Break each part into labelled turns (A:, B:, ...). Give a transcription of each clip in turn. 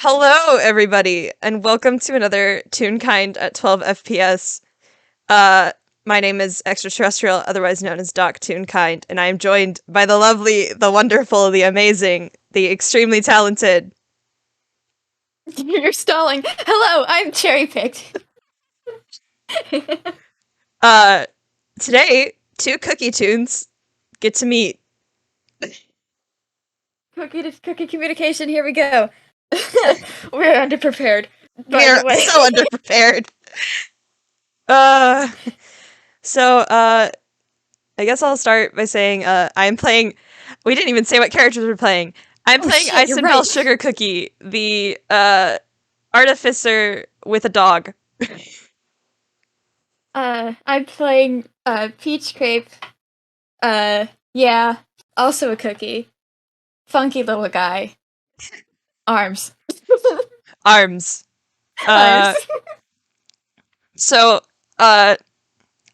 A: Hello, everybody, and welcome to another Toonkind at 12 FPS. Uh, my name is Extraterrestrial, otherwise known as Doc Toonkind, and I am joined by the lovely, the wonderful, the amazing, the extremely talented.
B: You're stalling. Hello, I'm cherry picked.
A: Uh, Today, two cookie tunes get to meet.
B: Cookie to cookie communication. Here we go. We're underprepared, by
A: We're
B: the way.
A: so underprepared. Uh, so, I guess I'll start by saying, I'm playing. We didn't even say what characters we're playing. I'm
B: Oh
A: playing
B: shit, you're
A: Icinbelle
B: right.
A: Sugar Cookie, the artificer with a dog.
B: I'm playing peach crepe. Yeah, also a cookie. Funky little guy. Arms.
A: Arms.
B: Arms.
A: Uh, so, uh,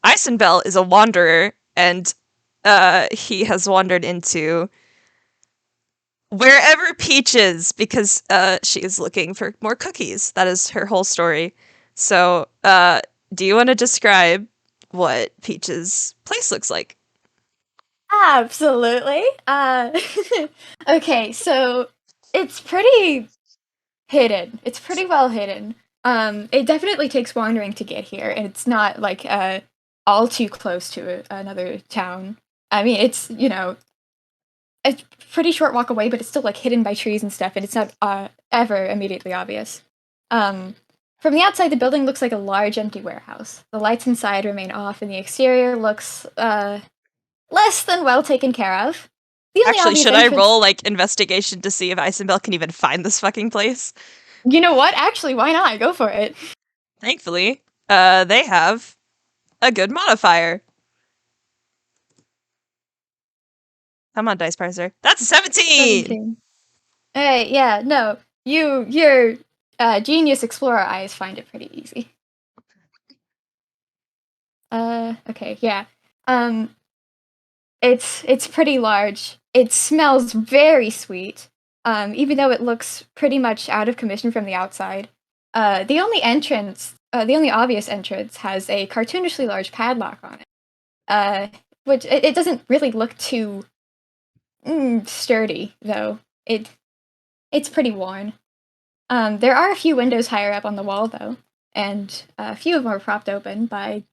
A: Icinbelle is a wanderer, and he has wandered into wherever Peach is because she is looking for more cookies. That is her whole story. So, do you want to describe what Peach's place looks like?
B: Absolutely. Okay, so it's pretty hidden. It's pretty well hidden. It definitely takes wandering to get here, and it's not like all too close to another town. I mean, it's a pretty short walk away, but it's still like hidden by trees and stuff, and it's not ever immediately obvious. Um, from the outside, the building looks like a large empty warehouse. The lights inside remain off, and the exterior looks less than well taken care of. The only
A: Actually,
B: obvious
A: should I
B: entrance.
A: roll like investigation to see if Icenbell can even find this fucking place?
B: You know what? Actually, why not? Go for it.
A: Thankfully, they have a good modifier. Come on, dice parser. That's a 17.
B: 17. Hey, yeah, no. Your genius explorer eyes find it pretty easy. Okay, yeah. Um, it's pretty large. It smells very sweet. Even though it looks pretty much out of commission from the outside. The only obvious entrance has a cartoonishly large padlock on it. Which it doesn't really look too sturdy though. It's pretty worn. There are a few windows higher up on the wall, though, and a few of them are propped open by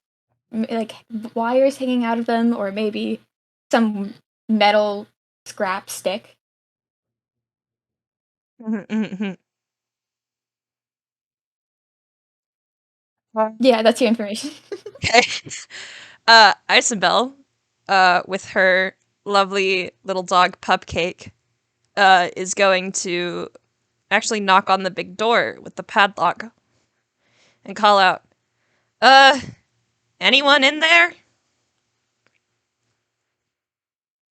B: like wires hanging out of them, or maybe some metal scrap stick. Yeah, that's your information.
A: Okay. Icenbell, with her lovely little dog Pupcake, is going to actually knock on the big door with the padlock and call out, uh, anyone in there?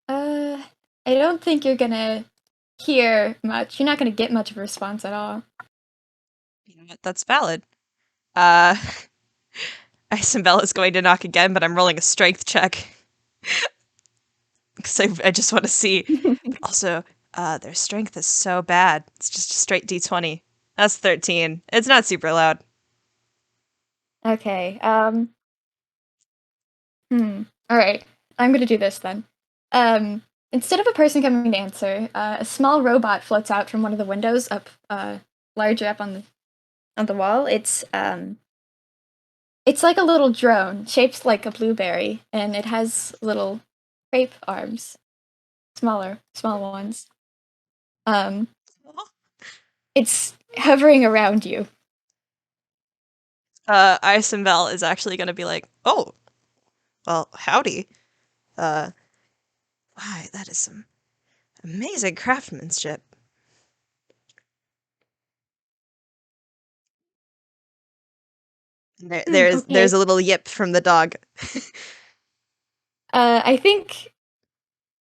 B: uh, I don't think you're gonna hear much. You're not gonna get much of a response at all.
A: You know what? That's valid. Uh, Icenbell is going to knock again, but I'm rolling a strength check. Because I just want to see. But also, their strength is so bad. It's just a straight d20. That's 13. It's not super loud.
B: Okay. All right. I'm gonna do this then. Instead of a person coming to answer, a small robot floats out from one of the windows up, larger up on the wall. It's like a little drone shaped like a blueberry, and it has little crepe arms, small ones. Um, it's hovering around you.
A: Icenbell is actually going to be like, oh, well, howdy. Uh, why, that is some amazing craftsmanship. There's
B: Okay.
A: a little yip from the dog.
B: I think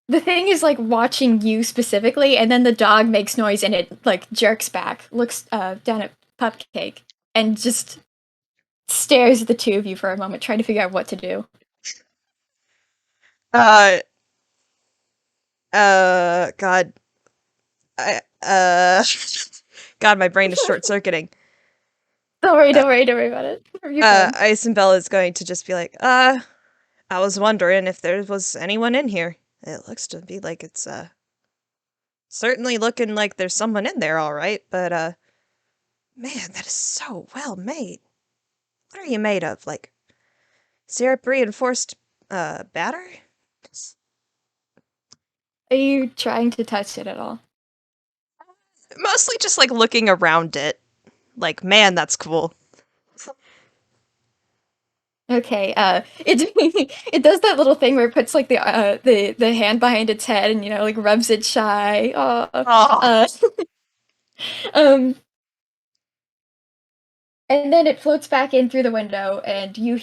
B: the thing is like watching you specifically, and then the dog makes noise and it like jerks back, looks down at Pupcake, and just stares at the two of you for a moment, trying to figure out what to do.
A: Uh, God, I God, my brain is short circuiting.
B: Don't worry about it. You're fine.
A: Icinbelle is going to just be like, I was wondering if there was anyone in here. It looks to be like it's, certainly looking like there's someone in there, alright, but, man, that is so well made. What are you made of? Like, syrup reinforced, batter?
B: Are you trying to touch it at all?
A: Mostly just, like, looking around it. Like, man, that's cool.
B: Okay, it it does that little thing where it puts like the hand behind its head and like rubs it shy. Aw.
A: Oh.
B: Um, and then it floats back in through the window, and you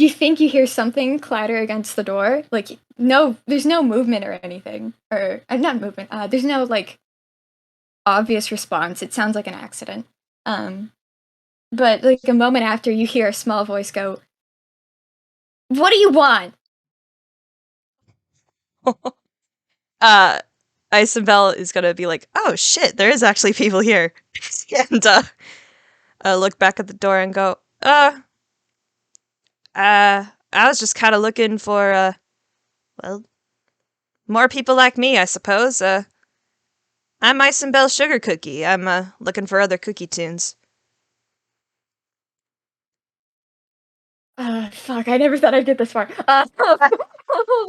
B: think you hear something clatter against the door. Like no, there's no movement or anything, or not movement. There's no like obvious response. It sounds like an accident. Um, but like a moment after, you hear a small voice go, "What do you want?"
A: uh, Icinbelle is gonna be like, oh shit, there is actually people here. And, look back at the door and go, I was just kinda looking for, well, more people like me, I suppose. I'm Icinbelle Sugar Cookie. I'm, looking for other cookie tunes.
B: Fuck, I never thought I'd get this far. Hold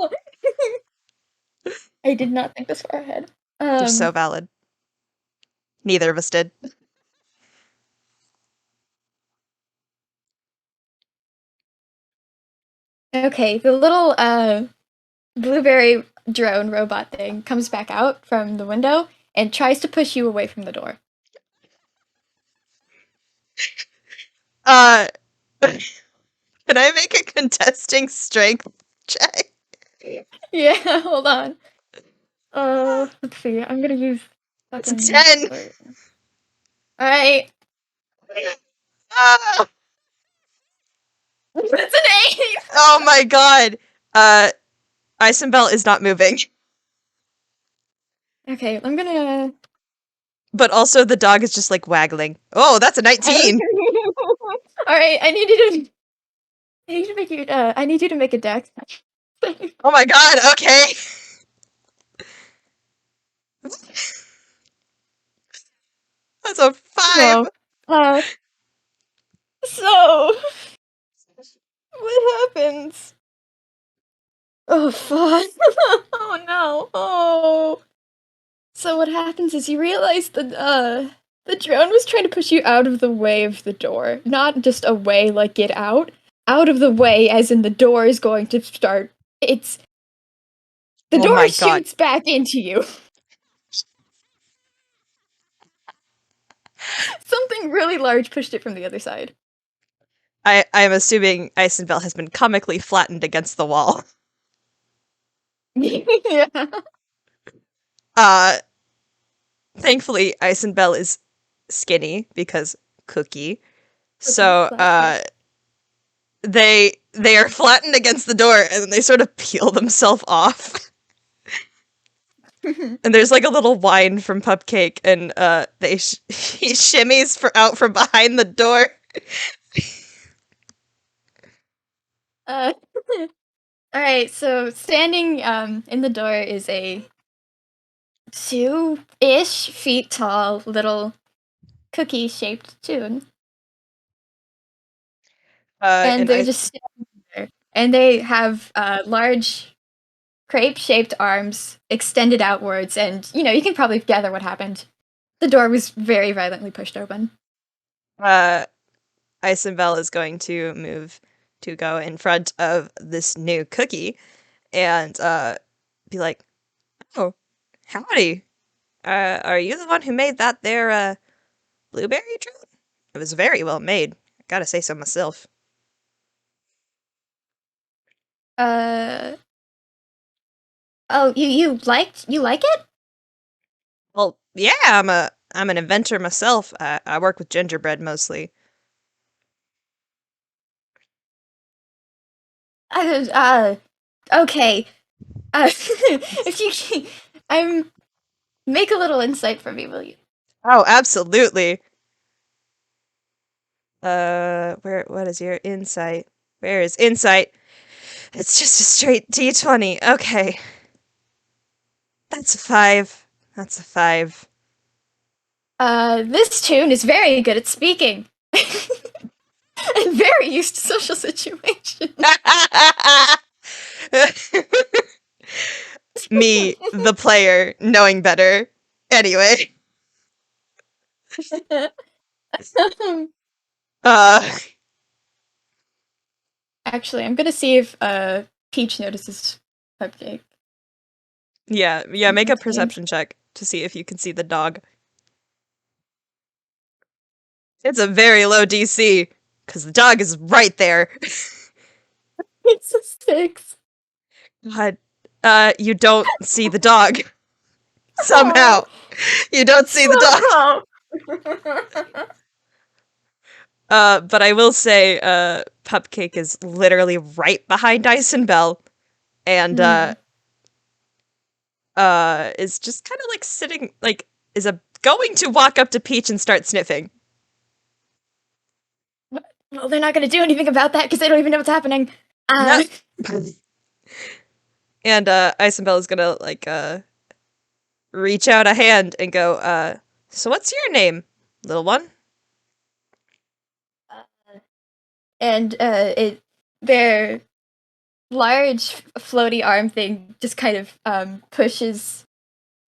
B: on. I did not think this far ahead.
A: They're so valid. Neither of us did.
B: Okay, the little blueberry drone robot thing comes back out from the window and tries to push you away from the door.
A: Uh, can I make a contesting strength check?
B: Yeah, hold on. Let's see. I'm gonna use
A: It's a
B: fucking.
A: 10.
B: All right,
A: Ah,
B: it's an 8.
A: oh my god. Uh, Icinbelle is not moving.
B: Okay, I'm gonna.
A: But also the dog is just like waggling. Oh, that's a 19.
B: All right, I need you to. I need you to make your. I need you to make a dex.
A: Oh my god, okay. That's a 5.
B: No. Uh. So, what happens? Oh fuck! Oh no! Oh. So what happens is you realize that the drone was trying to push you out of the way of the door, not just away like get out of the way as in the door is going to start. It's the
A: Oh
B: door
A: my god.
B: shoots back into you. Something really large pushed it from the other side.
A: I'm assuming Icinbelle has been comically flattened against the wall.
B: Yeah.
A: Uh, thankfully, Icinbelle is skinny because cookie.
B: Okay,
A: So,
B: classic.
A: they are flattened against the door and then they sort of peel themselves off. And there's like a little whine from Pupcake, and he shimmies out from behind the door.
B: uh, all right. So standing in the door is a 2-ish feet tall little cookie-shaped toon. And
A: And
B: they're just standing there. And they have large crepe-shaped arms extended outwards, and you can probably gather what happened. The door was very violently pushed open.
A: uh, Icinbelle is going to move to go in front of this new cookie and be like, "Oh, howdy. Are you the one who made that there blueberry drone? It was very well made. I gotta say so myself."
B: Uh oh, you like it?
A: Well, yeah, I'm an inventor myself. I work with gingerbread mostly.
B: Okay. If you I'm Make a little insight for me, will you?
A: Oh, absolutely. What is your insight? Where is insight? It's just a straight D20. Okay. That's a 5. That's a 5.
B: This toon is very good at speaking. And very used to social situations.
A: Me, the player, knowing better. Anyway. Uh,
B: Actually, I'm gonna see if Peach notices Cupcake.
A: yeah, make a perception check to see if you can see the dog. It's a very low DC, because the dog is right there.
B: It's a 6.
A: God, you don't see the dog. Somehow.
B: Oh,
A: You don't see the dog. But I will say, Pupcake is literally right behind Icinbelle, and, is just kind of like sitting, like, going to walk up to Peach and start sniffing.
B: Well, they're not gonna do anything about that because they don't even know what's happening.
A: No. And, Icinbelle is gonna, like, reach out a hand and go, so what's your name, little one?
B: And their large floaty arm thing just kind of pushes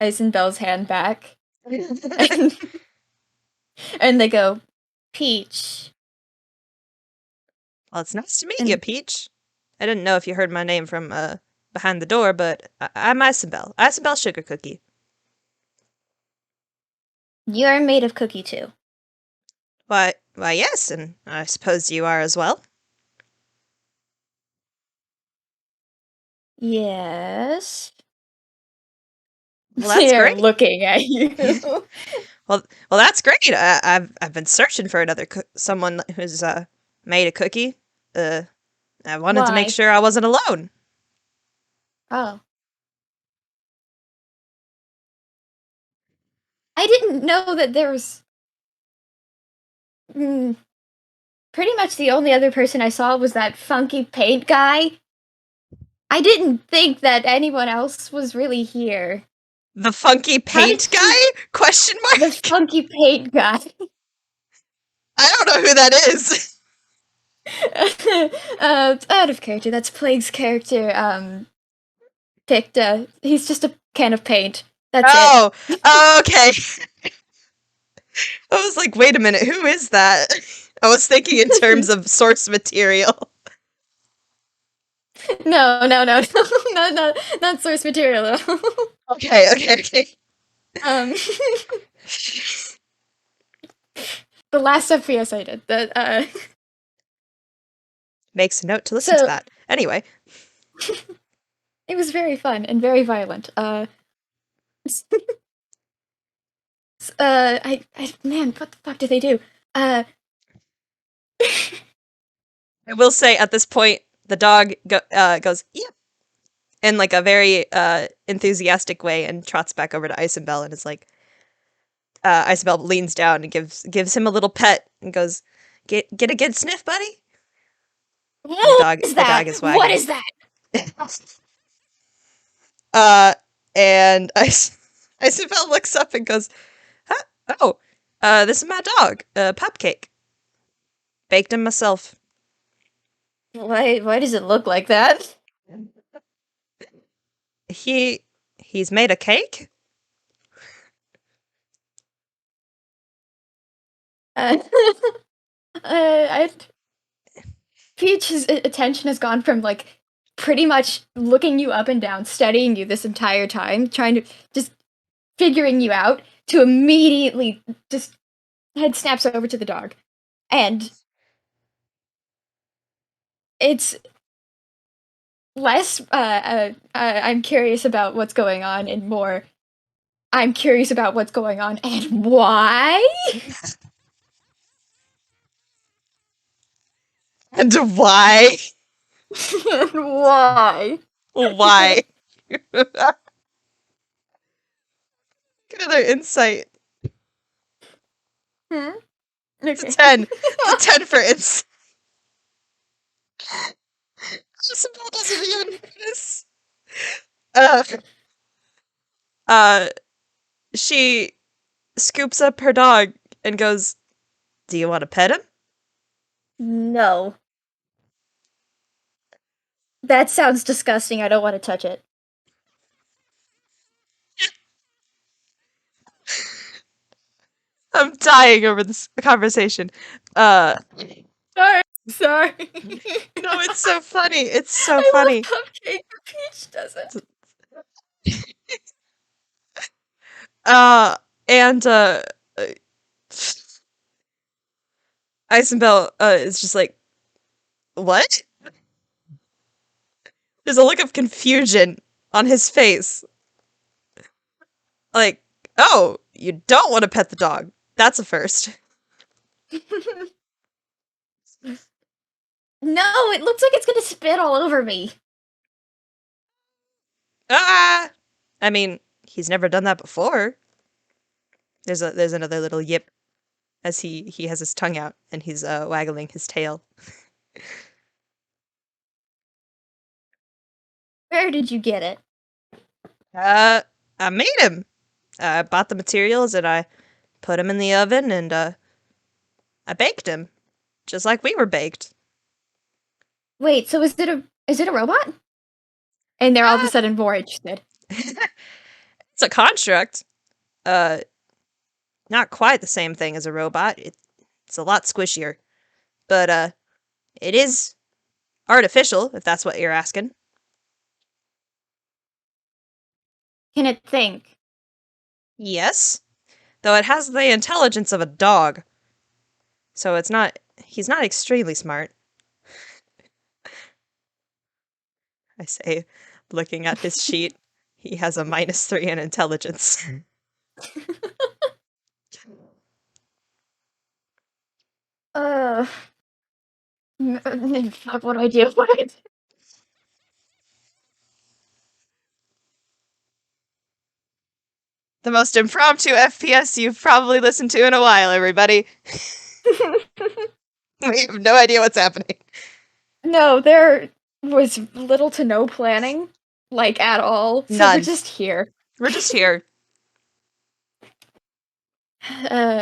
B: Icinbelle's hand back, and they go, Peach.
A: Well, it's nice to meet
B: And
A: you, Peach. I didn't know if you heard my name from, behind the door, but I'm Icinbelle. Icinbelle Sugar Cookie.
B: you're made of cookie too.
A: Why, yes, and I suppose you are as well.
B: Yes.
A: Well, that's
B: They're
A: great.
B: looking at you.
A: Well, that's great. I've been searching for another someone who's made a cookie. I wanted to make
B: Why?
A: sure I wasn't alone.
B: Oh. I didn't know that there was. Pretty much the only other person I saw was that funky paint guy. I didn't think that anyone else was really here.
A: The funky
B: How did
A: paint guy? Question mark.
B: The funky paint guy.
A: I don't know who that is.
B: Out of character. That's Plague's character. Picked. He's just a can of paint. That's
A: Oh, okay. I was like, wait a minute, who is that? I was thinking in terms of source material.
B: it. No, not source material.
A: Okay.
B: um, the last FPS I did.
A: Makes a note to listen to
B: So
A: that. Anyway.
B: it was very fun and very violent. Man, what the fuck did they do?
A: I will say at this point, the dog goes, yep, in like a very enthusiastic way and trots back over to Icinbelle and is like, Icinbelle leans down and gives him a little pet and goes, get a good sniff, buddy?
B: What is that?
A: The dog is wagging.
B: What is that?
A: And Icinbelle looks up and goes, huh? Oh, this is my dog, Pupcake. Baked him myself.
B: Why does it look like that?
A: He's made a cake?
B: Uh, I Peach's attention has gone from like pretty much looking you up and down, studying you this entire time, trying to just figuring you out, to immediately just head snaps over to the dog. And it's less I'm curious about what's going on, and more I'm curious about what's going on and why.
A: And why?
B: And why?
A: Why? another insight.
B: Hmm?
A: It's a
B: Okay.
A: 10. It's a 10 for insight. Icinbelle doesn't even notice. Uh, uh, she scoops up her dog and goes, "Do you want to pet him?"
B: No. That sounds disgusting. I don't want to touch it.
A: I'm dying over this conversation. Uh,
B: Sorry.
A: no, it's so funny. It's so
B: I
A: funny.
B: love Cupcake. Peach doesn't.
A: Uh, and, Icinbelle, is just like, what? There's a look of confusion on his face. Like, oh, you don't want to pet the dog. That's a first.
B: No, it looks like it's gonna spit all over me.
A: Ah! I mean, he's never done that before. There's another little yip as he has his tongue out and he's waggling his tail.
B: Where did you get it?
A: I made him. I bought the materials and I put him in the oven and I baked him, just like we were baked.
B: Wait, so is it a robot? And they're all of a
A: Ah,
B: sudden more interested.
A: it's a construct. Uh, Not quite the same thing as a robot. It's a lot squishier, but it is artificial, if that's what you're asking.
B: Can it think?
A: Yes, though it has the intelligence of a dog, so he's not extremely smart. I say, looking at his sheet, he has a -3 in intelligence.
B: Uh, fuck, what do I do? What do I do?
A: The most impromptu FPS you've probably listened to in a while, everybody. We have no idea what's happening.
B: No, there was little to no planning, like at all. So we're
A: None.
B: just here.
A: We're just here.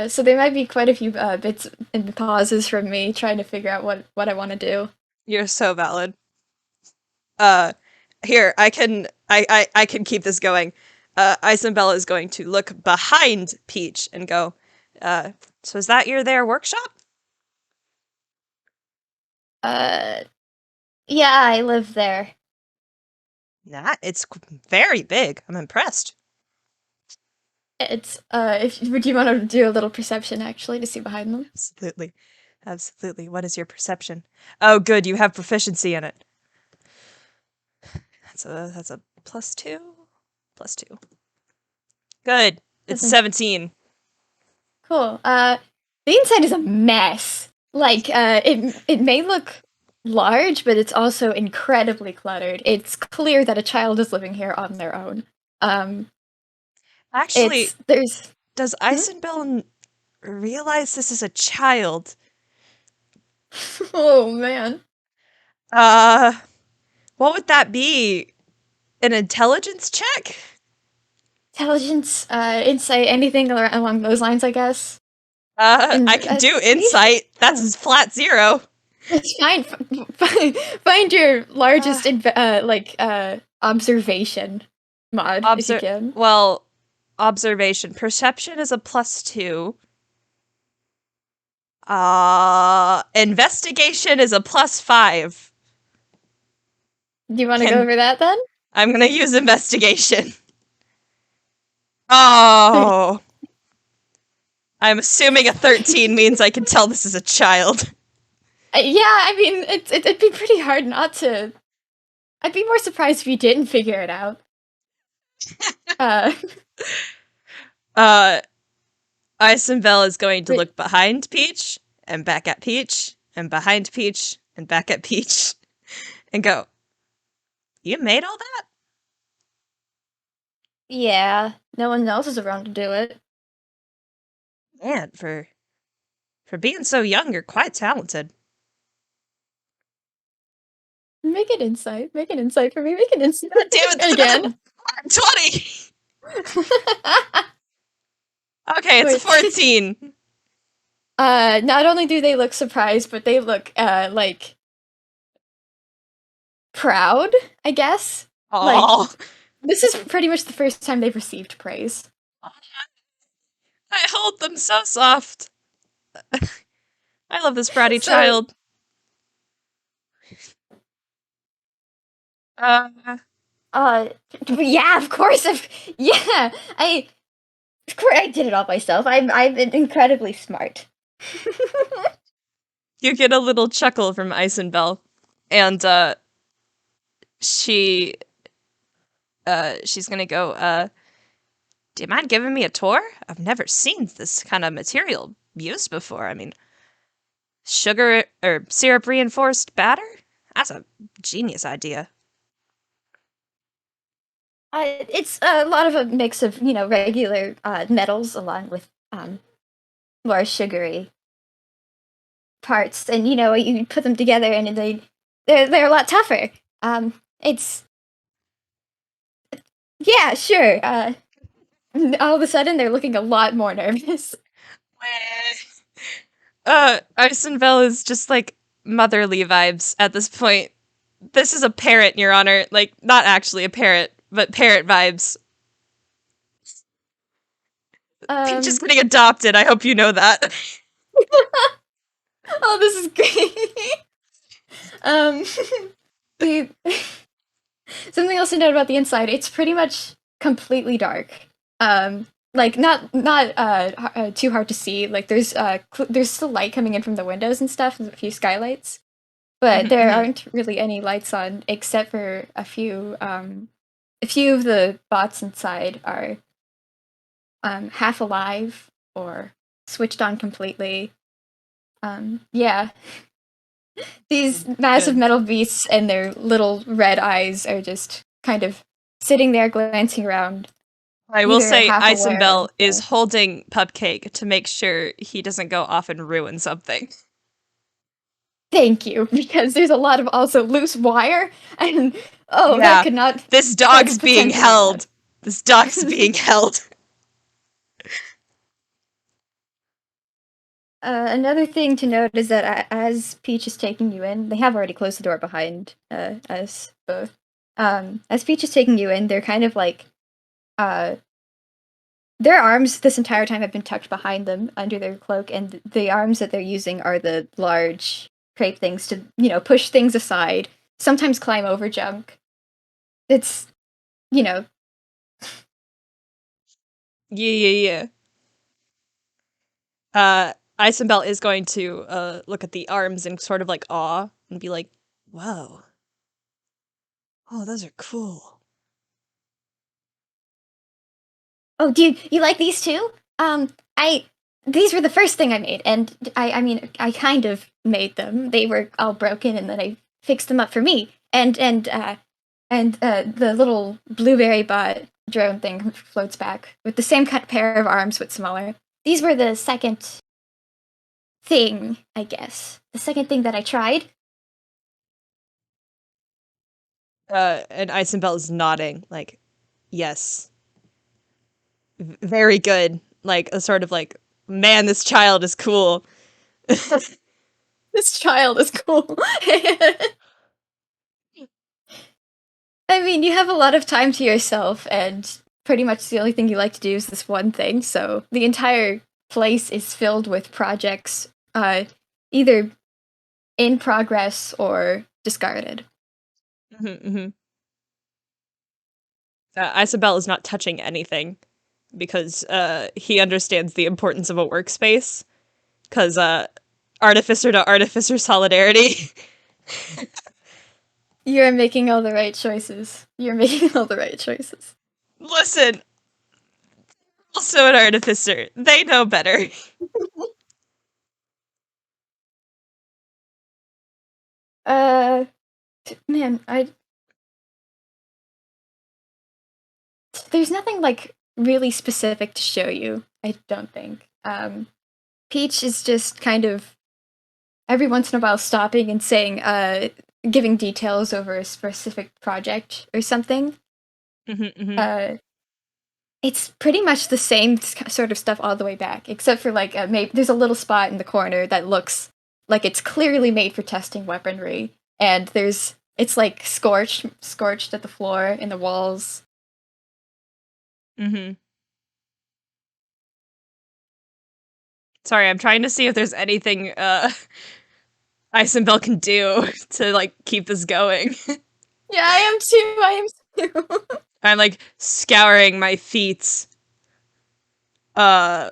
B: So there might be quite a few bits and pauses from me trying to figure out what I want to do.
A: You're so valid. Uh, Here, I can keep this going. Icinbelle is going to look behind Peach and go, so is that their workshop?
B: Uh, yeah, I live there.
A: Nah, it's very big. I'm impressed.
B: It's if would you want to do a little perception actually to see behind them?
A: Absolutely. Absolutely. What is your perception? Oh, good, you have proficiency in it. That's a +2? +2. Good. It's
B: Doesn't
A: 17.
B: Cool. The inside is a mess. Like, it may look large, but it's also incredibly cluttered. It's clear that a child is living here on their own. Um,
A: Actually,
B: there's
A: does
B: hmm?
A: Icinbelle realize this is a child?
B: Oh man.
A: Uh, what would that be? An intelligence check?
B: Intelligence, insight, anything along those lines, I guess. And
A: I can do insight. That's his flat 0.
B: it's fine. Find your
A: Uh,
B: largest, observation mod if you can.
A: well, observation. Perception is a +2. Investigation is a +5.
B: Do you want to go over that then?
A: I'm gonna use investigation. Oh. I'm assuming a 13 means I can tell this is a child.
B: Yeah, I mean, it'd be pretty hard not to. I'd be more surprised if you didn't figure it out. Uh,
A: Uh, Icinbelle is going to
B: wait,
A: look behind Peach, and back at Peach, and behind Peach, and back at Peach, and go, "You made all that?"
B: Yeah, no one else is around to do it.
A: Man, for being so young, you're quite talented.
B: Make an insight. Make an insight for me. Make an insight.
A: God damn it,
B: And again.
A: 20! Okay, it's a
B: Wait.
A: 14.
B: Not only do they look surprised, but they look like proud, I guess. Like
A: Oh,
B: this is pretty much the first time they've received praise.
A: I hold them so soft. I love this bratty
B: So,
A: child. Uh,
B: uh, yeah, of course, yeah, of course, I did it all myself. I'm incredibly smart.
A: you get a little chuckle from Icinbelle, and she she's gonna go. Do you mind giving me a tour? I've never seen this kind of material used before. I mean, sugar or syrup reinforced batter? That's a genius idea.
B: It's a lot of a mix of regular metals along with more sugary parts, and you put them together, and they're a lot tougher. It's yeah, sure. All of a sudden, they're looking a lot more nervous.
A: Icenville is just like motherly vibes at this point. This is a parrot, Your Honor. Like, not actually a parrot, but parrot vibes. Peach is
B: Um,
A: getting adopted. I hope you know that.
B: oh, this is great. um, the something else to note about the inside. It's pretty much completely dark. Like not too hard to see. Like there's still light coming in from the windows and stuff, and a few skylights, but there aren't really any lights on except for a few of the bots inside are half alive or switched on completely. Yeah, these massive
A: Good.
B: metal beasts and their little red eyes are just kind of sitting there glancing around,
A: I will
B: either
A: say
B: half aware
A: Icenbelle
B: of
A: is holding Pupcake to make sure he doesn't go off and ruin something.
B: thank you, because there's a lot of also loose wire, and oh, that
A: Yeah,
B: could not,
A: this
B: that's
A: dog's being
B: potentially bad.
A: held. This dog's being held.
B: Another thing to note is that as Peach is taking you in, they have already closed the door behind us both. As Peach is taking you in, they're kind of like uh, their arms this entire time have been tucked behind them under their cloak, and the arms that they're using are the large crepe things to, push things aside, sometimes climb over junk. It's, you know,
A: Yeah, yeah, yeah. Icenbelle is going to look at the arms in sort of like awe and be like, "Whoa, oh, those are cool."
B: oh, do you like these too? I these were the first thing I made, and I mean, I kind of made them. They were all broken, and then I fixed them up for me. And the little blueberry bot drone thing floats back with the same kind of pair of arms but smaller. These were the second thing, I guess. The second thing that I tried.
A: And Icenbelle is nodding, like, "Yes, very good." Like a sort of like, "Man, this child is cool."
B: This child is cool. I mean, you have a lot of time to yourself, and pretty much the only thing you like to do is this one thing, so the entire place is filled with projects, either in progress or discarded.
A: Mm-hmm. Isabel is not touching anything because he understands the importance of a workspace. Because artificer to artificer solidarity.
B: You're making all the right choices. You're making all the right choices.
A: Listen, also an artificer. They know better.
B: Uh, man, there's nothing like really specific to show you. I don't think. Peach is just kind of every once in a while stopping and saying, giving details over a specific project or something. Uh, it's pretty much the same sort of stuff all the way back, except for like maybe there's a little spot in the corner that looks like it's clearly made for testing weaponry, and it's like scorched at the floor in the walls.
A: Mm-hmm. Sorry, I'm trying to see if there's anything Icinbelle can do to like keep this going.
B: Yeah, I am too. I am too.
A: I'm like scouring my feet. Uh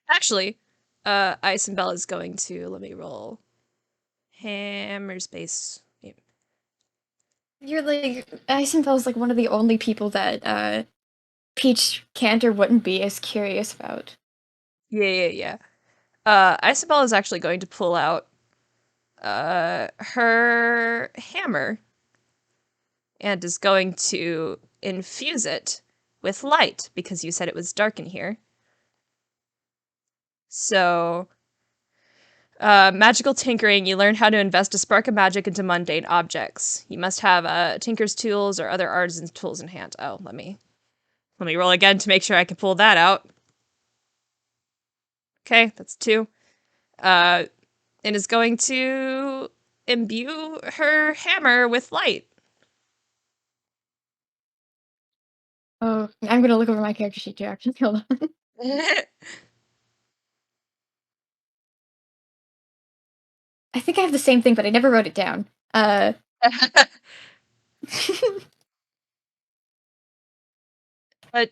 A: Actually, Icinbelle is going to let me roll hammer space.
B: You're like Icinbelle's like one of the only people that Peach can't or wouldn't be as curious about.
A: Yeah. Icinbelle is actually going to pull out her hammer and is going to infuse it with light because you said it was dark in here. So, magical tinkering, you learn how to invest a spark of magic into mundane objects. You must have tinker's tools or other artisan's tools in hand. Oh, let me roll again to make sure I can pull that out. Okay, that's 2. And is going to imbue her hammer with light.
B: Oh, I'm gonna look over my character sheet too. Actually, hold on. I think I have the same thing, but I never wrote it down.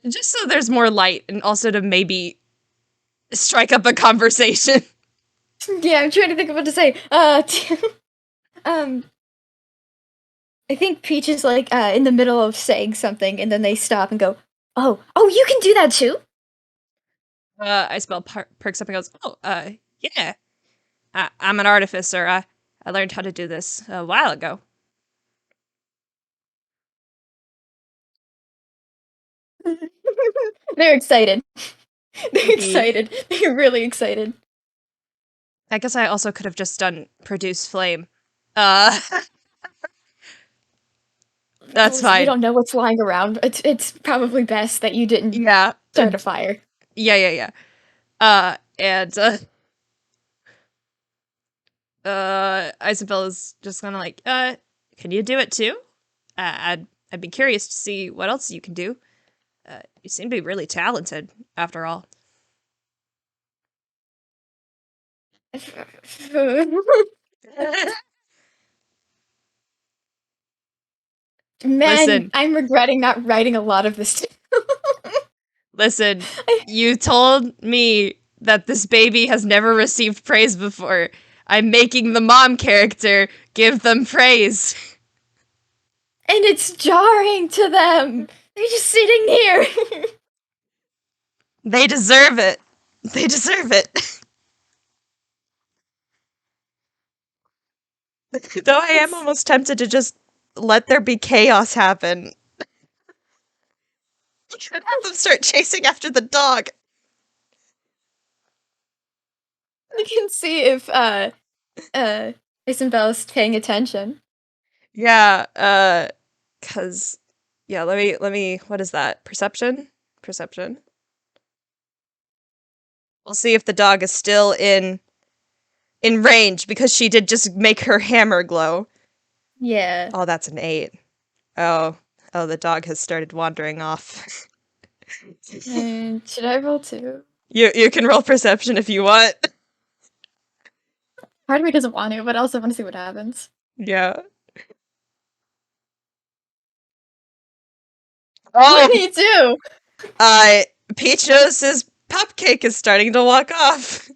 A: Just so there's more light, and also to maybe strike up a conversation.
B: Yeah, I'm trying to think of what to say. Um, I think Peach is like in the middle of saying something, and then they stop and go, "Oh, you can do that too."
A: Icinbelle perks up and goes, "Oh, yeah. I'm an artificer. I learned how to do this a while ago."
B: They're excited. They're
A: He,
B: excited. They're really excited.
A: I guess I also could have just done produce flame. Uh, that's
B: Listen, we
A: fine.
B: don't know what's lying around. It's probably best that you didn't
A: Yeah.
B: start a fire.
A: Yeah. And Icinbelle is just kind of like, can you do it too? I'd be curious to see what else you can do. You seem to be really talented, after all.
B: Man,
A: Listen,
B: I'm regretting not writing a lot of this.
A: listen, you told me that this baby has never received praise before. I'm making the mom character give them praise.
B: And it's jarring to them. They're just sitting here.
A: They deserve it. They deserve it. Though I am almost tempted to just let there be chaos happen. Have them start chasing after the dog.
B: I can see if Isabel's paying attention.
A: Yeah, cause yeah, let me what is that? Perception? Perception. We'll see if the dog is still in range because she did just make her hammer glow.
B: Yeah.
A: Oh, that's an 8. Oh, the dog has started wandering off.
B: And should I roll 2?
A: You can roll perception if you want.
B: Part of me doesn't want to, but I also want to see what happens.
A: Yeah.
B: What
A: Oh,
B: do you do?
A: uh, Peach notices Cupcake is starting to walk off.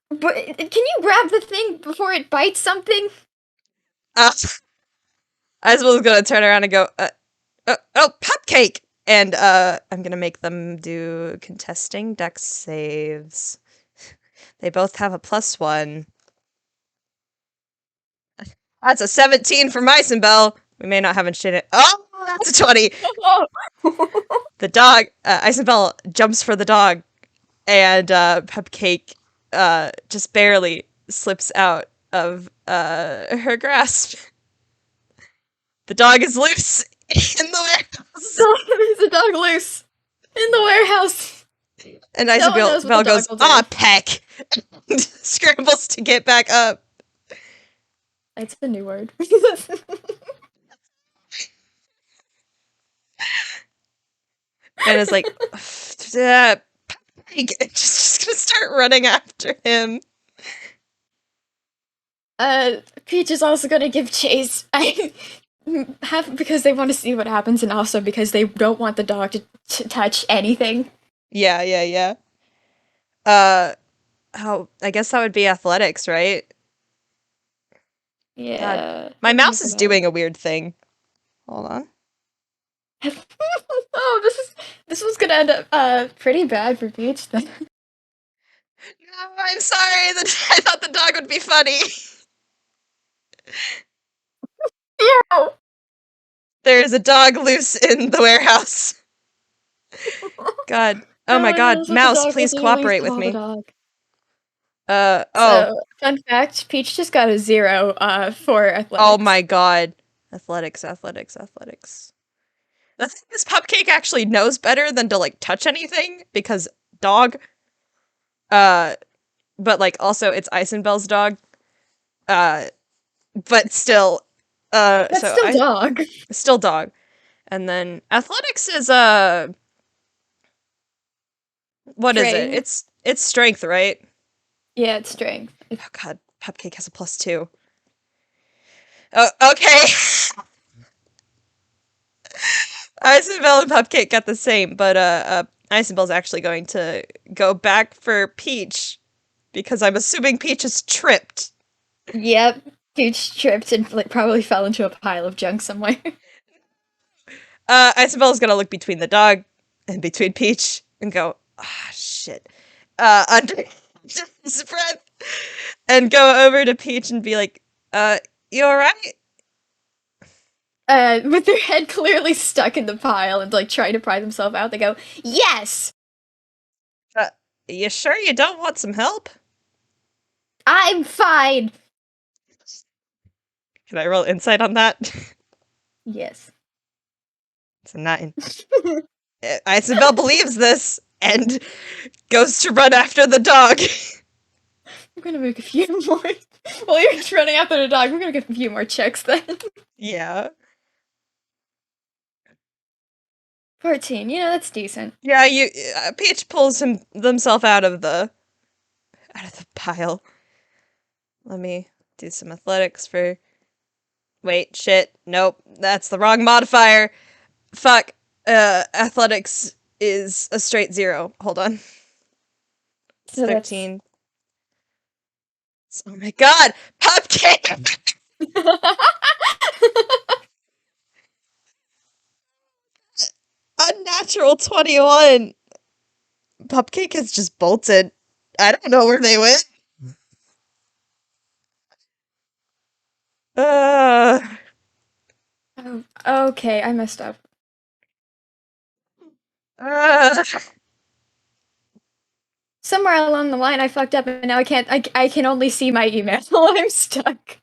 B: But can you grab the thing before it bites something?
A: Uh, Isabel's gonna turn around and go, oh, Cupcake! And, I'm gonna make them do contesting dex saves. They both have a +1. That's a 17 from Icinbelle. We may not have it. Oh, that's a 20. The dog, Icinbelle jumps for the dog, and Cupcake just barely slips out of her grasp. The dog is loose in the warehouse.
B: There's a dog loose in the warehouse.
A: And
B: No one knows what
A: Icinbelle
B: the dog
A: goes,
B: will do.
A: "Ah, peck!" and scrambles to get back up.
B: That's the new word.
A: And is like, just gonna start running after him.
B: Peach is also gonna give chase. Half because they want to see what happens, and also because they don't want the dog to touch anything.
A: Yeah. I guess that would be athletics, right?
B: Yeah.
A: My mouse is doing a weird thing. Hold on.
B: Oh, this was gonna end up pretty bad for Peach then.
A: No, I'm sorry. I thought the dog would be funny.
B: Ew.
A: There's a dog loose in the warehouse. God. Oh my god. Mouse, please cooperate with me.
B: So, fun fact, Peach just got a 0 for athletics.
A: Oh my god. Athletics. This Cupcake actually knows better than to, like, touch anything, because dog. But, like, also, it's Icinbelle's dog. But still,
B: That's
A: so
B: still dog.
A: Still dog. And then athletics is, what is it? It's strength, right?
B: Yeah, it's strength.
A: Oh god, Cupcake has a +2. Oh, okay. Icinbelle and Cupcake got the same, but Icinbelle's actually going to go back for Peach, because I'm assuming Peach is tripped.
B: Yep, Peach tripped and probably fell into a pile of junk somewhere.
A: Icinbelle's gonna look between the dog and between Peach and go, ah, shit. Under his breath, and go over to Peach and be like, you alright?
B: With their head clearly stuck in the pile and like trying to pry themselves out, they go, "Yes!
A: You sure you don't want some help?
B: I'm fine!"
A: Can I roll insight on that?
B: Yes.
A: It's a 9. Icinbelle believes this and goes to run after the dog.
B: I'm gonna make a few more. While you're running after the dog, we're gonna get a few more checks then.
A: Yeah.
B: 14, that's decent.
A: Yeah, Peach pulls themselves out of the pile. Let me do some athletics for. Wait, shit. Nope, that's the wrong modifier. Fuck. Athletics is a straight 0. Hold on. It's
B: So
A: 13. Oh my god! Cupcake! Unnatural 21! Cupcake has just bolted. I don't know where they went.
B: Oh, okay, I messed up. Somewhere along the line, I fucked up, and now I can't. I can only see my email. I'm stuck.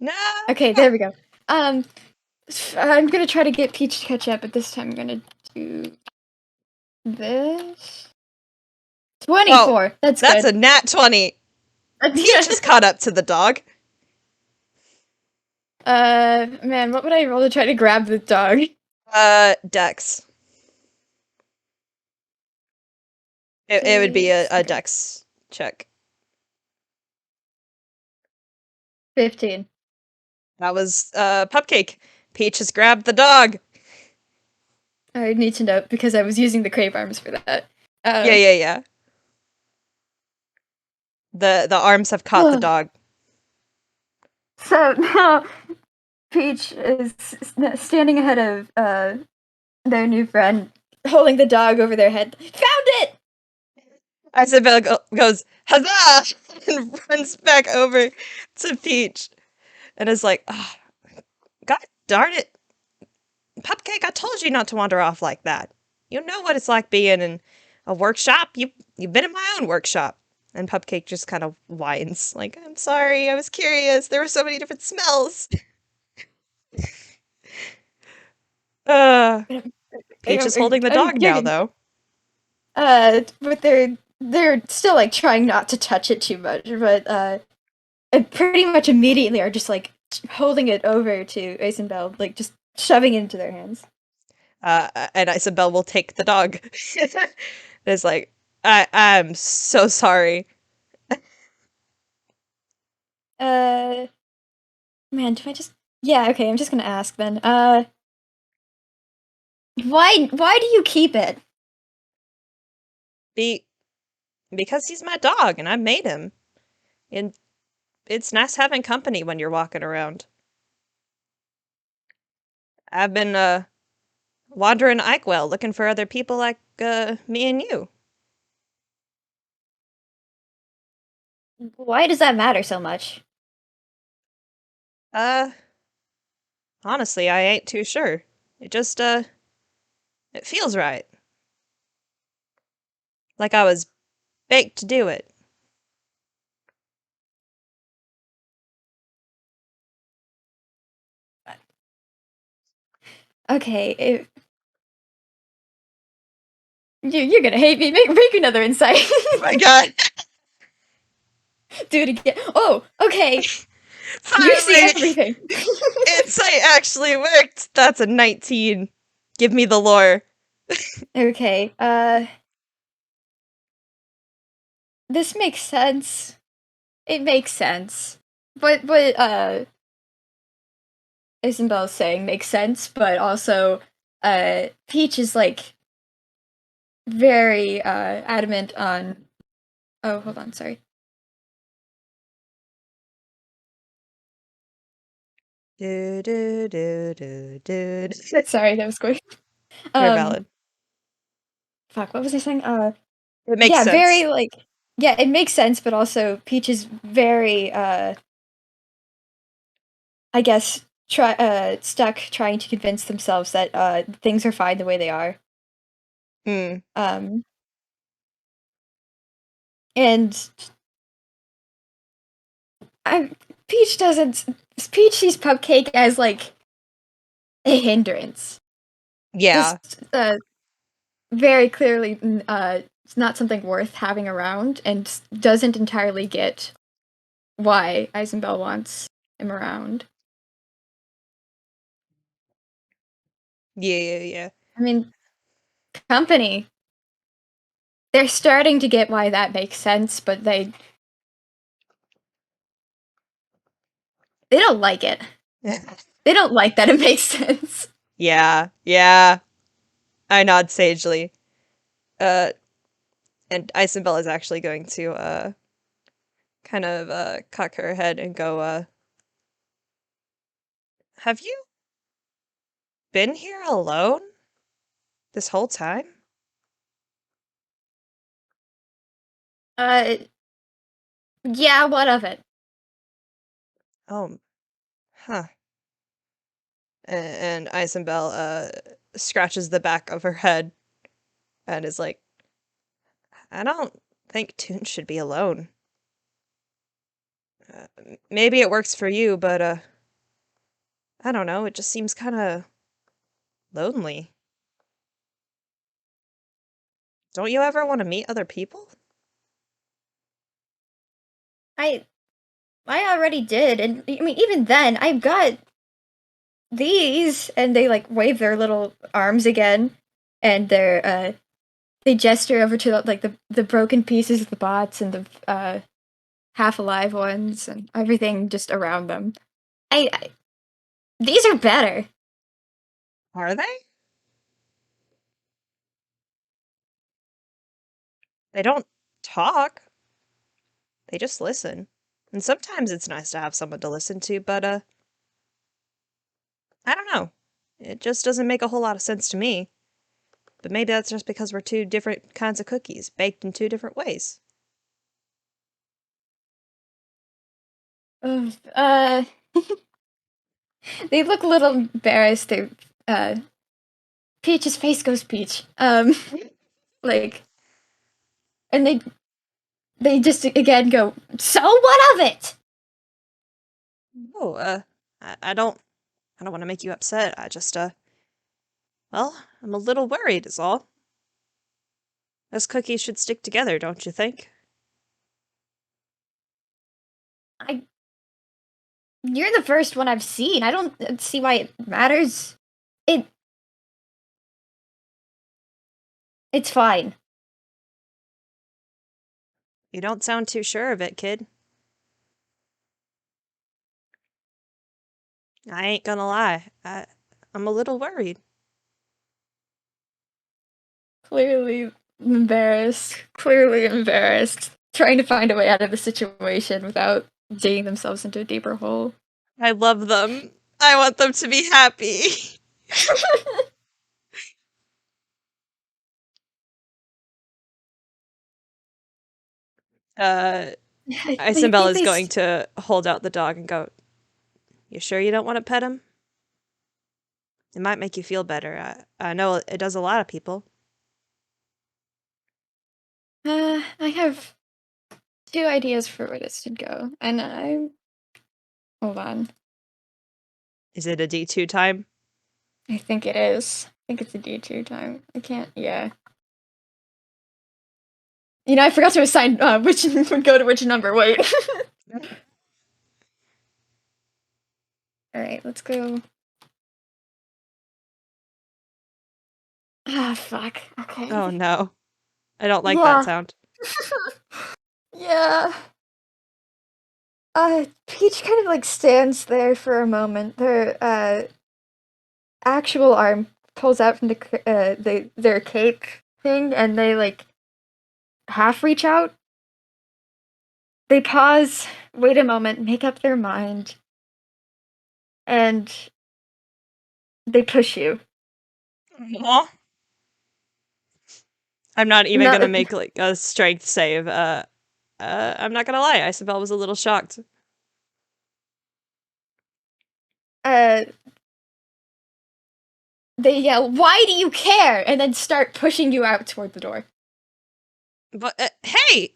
A: No.
B: Okay, there we go. I'm gonna try to get Peach to catch up, but this time I'm gonna do this. 24.
A: Oh,
B: that's
A: good. A nat 20. Peach just caught up to the dog.
B: Man, what would I roll to try to grab the dog?
A: Dex. It would be a Dex check.
B: 15.
A: That was Cupcake. Peach has grabbed the dog.
B: I need to note because I was using the Crepe arms for that.
A: Yeah. The arms have caught the dog.
B: So now Peach is standing ahead of their new friend, holding the dog over their head. Found it!
A: Icinbelle goes, huzzah! And runs back over to Peach and is like, oh, God darn it. Pupcake, I told you not to wander off like that. You know what it's like being in a workshop. You've been in my own workshop. And Pupcake just kind of whines, like, I'm sorry, I was curious. There were so many different smells. Uh, Peach is holding the dog now,
B: You're
A: though.
B: but they're still like trying not to touch it too much, but pretty much immediately are just like holding it over to Icinbelle, like just shoving it into their hands.
A: And Icinbelle will take the dog. It's like, I'm so sorry.
B: Uh, man, do I just? Yeah, okay. I'm just gonna ask then. Why do you keep it?
A: Be because he's my dog and I made him. And it's nice having company when you're walking around. I've been wandering Icewell looking for other people like me and you.
B: Why does that matter so much?
A: Uh Honestly, I ain't too sure. It just it feels right. Like I was baked to do it.
B: Okay, you're gonna hate me. Make another insight.
A: Oh my god.
B: Do it again. Oh, okay. You see
A: Finally!
B: everything.
A: Insight actually worked. That's a 19. Give me the lore.
B: Okay. This makes sense. It makes sense. But Isabel's saying makes sense, but also Peach is like very adamant on. Oh, hold on, sorry.
A: Do do do do do.
B: Sorry, that was going.
A: You're
B: Um
A: valid.
B: fuck, what was I saying?
A: It makes
B: Yeah,
A: sense.
B: very like yeah, it makes sense, but also Peach is very I guess stuck trying to convince themselves that things are fine the way they are.
A: Hmm.
B: Um and I Peach doesn't Peach sees Pupcake as like a hindrance.
A: Yeah.
B: Just very clearly it's not something worth having around and doesn't entirely get why Icenbelle wants him around.
A: Yeah, yeah, yeah.
B: I mean, company. They're starting to get why that makes sense, but they don't like it. They don't like that it makes sense.
A: Yeah, yeah. I nod sagely. Uh, and Icenbelle is actually going to kind of cock her head and go, have you been here alone this whole time?
B: Uh, yeah, what of it?
A: Oh, huh. And Icenbelle scratches the back of her head and is like, I don't think Toon should be alone. Maybe it works for you, but I don't know. It just seems kind of lonely. Don't you ever want to meet other people?
B: I I already did, and I mean even then I've got these, and they like wave their little arms again, and they gesture over to like the broken pieces of the bots and the half alive ones and everything just around them. I these are better.
A: Are they? They don't talk. They just listen. And sometimes it's nice to have someone to listen to, but I don't know. It just doesn't make a whole lot of sense to me. But maybe that's just because we're two different kinds of cookies, baked in two different ways.
B: Ugh, they look a little embarrassed. Peach's face goes peach. Like, and they just again go, so what of it?
A: Oh, I don't want to make you upset. I just, well, I'm a little worried is all. Us cookies should stick together, don't you think?
B: I You're the first one I've seen. I don't see why it matters. It it's fine.
A: You don't sound too sure of it, kid. I ain't gonna lie. I'm a little worried.
B: Clearly embarrassed. Clearly embarrassed. Trying to find a way out of the situation without digging themselves into a deeper hole.
A: I love them. I want them to be happy. uh,
B: They
A: Icinbelle
B: think
A: is going to hold out the dog and go, "You sure you don't want to pet him? It might make you feel better. I know it does a lot of people."
B: I have two ideas for where this should go, and I hold on.
A: Is it a D2 time?
B: I think it is. I think it's a D2 time. I can't. Yeah. You know, I forgot to assign which would go to which number. Wait. All right, let's go. Ah, fuck. Okay.
A: Oh no. I don't like that
B: Yeah.
A: sound.
B: Yeah. Peach kind of like stands there for a moment. Their actual arm pulls out from their cape thing, and they like half reach out. They pause, wait a moment, make up their mind, and they push you.
A: Aw. I'm not even
B: No,
A: gonna make like a strength save. I'm not gonna lie. Icinbelle was a little shocked.
B: uh, they yell, "Why do you care?" and then start pushing you out toward the door.
A: But hey,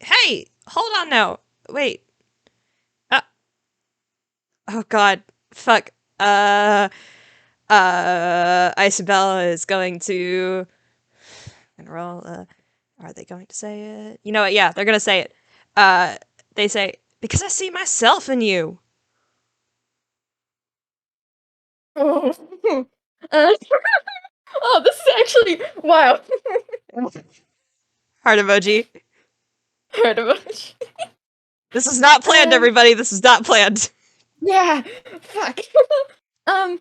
A: hold on now. Wait. Uh, oh God, fuck. Icinbelle is going to and roll. Are they going to say it? You know what? Yeah, they're gonna say it. Uh, they say because I see myself in you.
B: Oh, uh, oh, this is actually wow.
A: Heart emoji.
B: Heard about it.
A: This is not planned,
B: Um,
A: everybody. This is not planned.
B: yeah, fuck. um,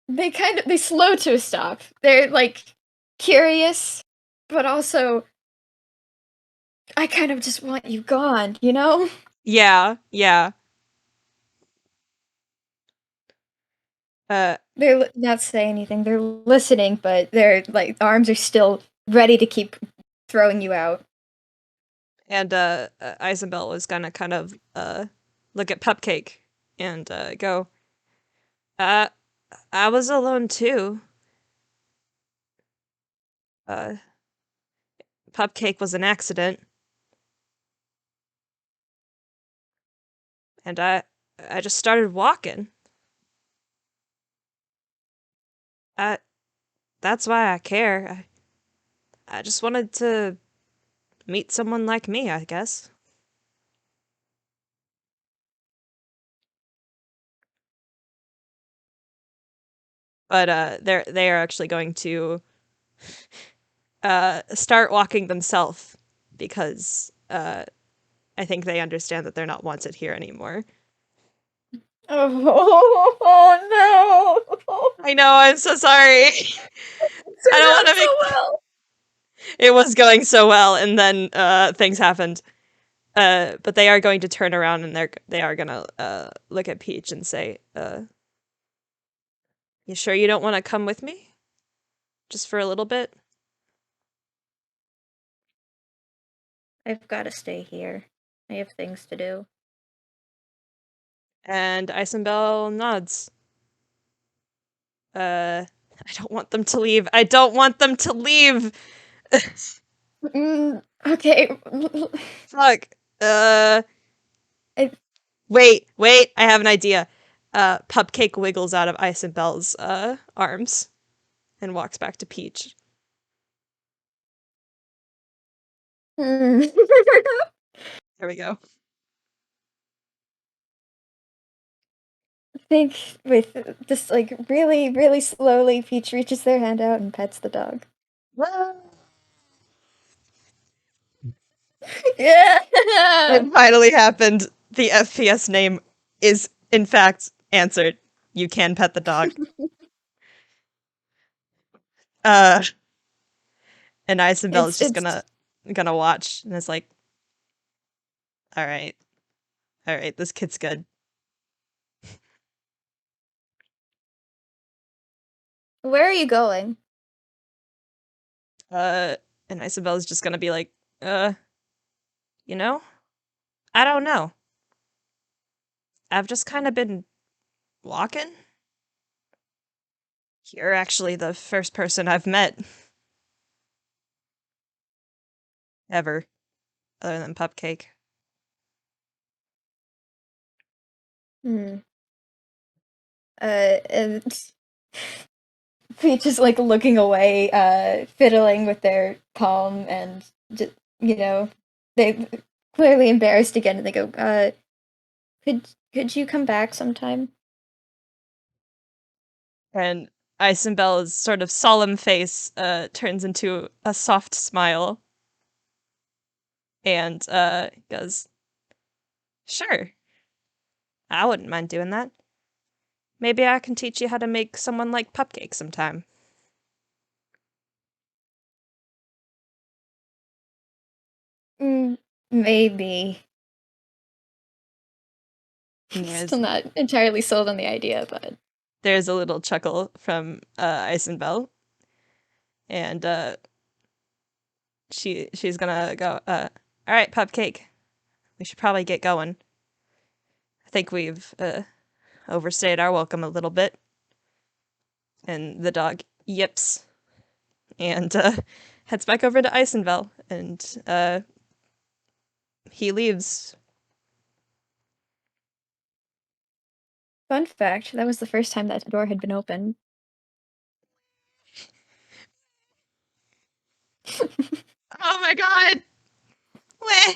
B: they slow to a stop. They're like curious, but also I kind of just want you gone, you know?
A: Yeah.
B: They're not saying anything. They're listening, but their like arms are still ready to keep throwing you out.
A: And Icinbelle was gonna kind of look at Pupcake and go, uh, I was alone too. Uh, Pupcake was an accident, and I just started walking. I That's why I care. I just wanted to meet someone like me, I guess. But they are actually going to start walking themselves because I think they understand that they're not wanted here anymore.
B: Oh no!
A: I know, I'm so sorry.
B: It
A: I
B: turned
A: don't
B: out
A: want to
B: so
A: make
B: well.
A: it was going so well and then things happened. But they are going to turn around and they are gonna look at Peach and say, You sure you don't want to come with me? Just for a little bit?
B: I've got to stay here. I have things to do.
A: And Icinbelle nods. I don't want them to leave. I don't want them to leave!
B: Okay.
A: Fuck. Wait, I have an idea. Pupcake wiggles out of Icinbelle's arms and walks back to Peach. There we go.
B: I think with just like really, really slowly, Peach reaches their hand out and pets the dog. Yeah.
A: It finally happened. The FPS name is, in fact, answered. You can pet the dog. And Icinbelle is just gonna watch, and it's like, all right, this kid's good.
B: Where are you going?
A: And Icinbelle is just gonna be like, you know, I don't know. I've just kind of been walking. You're actually the first person I've met ever, other than Pupcake.
B: And Peach is like looking away, fiddling with their palm, and just, they clearly embarrassed again, and they go, could you come back sometime?
A: And Icinbelle's sort of solemn face turns into a soft smile and goes, sure, I wouldn't mind doing that. Maybe I can teach you how to make someone like Pupcake sometime.
B: Maybe.
A: Yes.
B: Still not entirely sold on the idea, but
A: There's a little chuckle from Icinbelle, and she's gonna go, all right, Pupcake, we should probably get going. I think we've overstayed our welcome a little bit. And the dog yips and heads back over to Icinbelle, and he leaves.
B: fun fact, that was the first time that door had been opened.
A: Oh my god! Weh.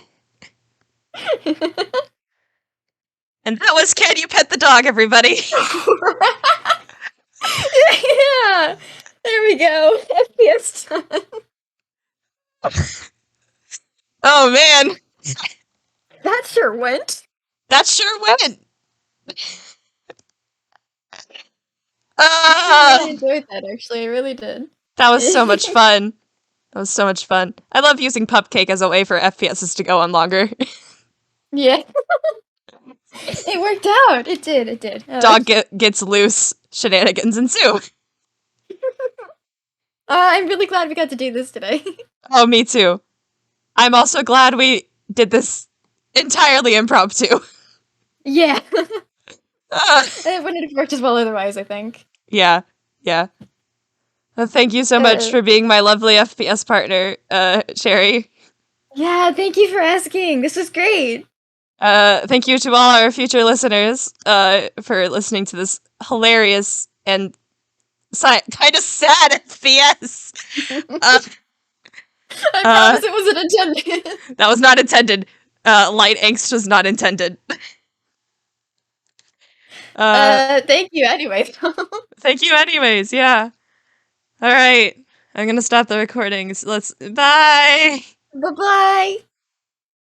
A: And that was Can You Pet the Dog, everybody?
B: Yeah! There we go. FPS time.
A: Oh man!
B: That sure went.
A: That sure went!
B: I really enjoyed that, actually. I really did.
A: That was so much fun. That was so much fun. I love using Pupcake as a way for FPSs to go on longer.
B: Yeah. It worked out. It did.
A: Dog gets loose. Shenanigans ensue.
B: I'm really glad we got to do this today.
A: Oh, me too. I'm also glad we did this entirely impromptu.
B: Yeah. It wouldn't have worked as well otherwise, I think.
A: Yeah. Well, thank you so much for being my lovely FPS partner, Sherry.
B: Yeah, thank you for asking. This was great.
A: Thank you to all our future listeners for listening to this hilarious and kind of sad FPS.
B: I promise it wasn't intended.
A: That was not intended. Light angst was not intended.
B: Thank you anyways.
A: Thank you anyways, yeah. All right. I'm going to stop the recordings. Bye.
B: Bye-bye.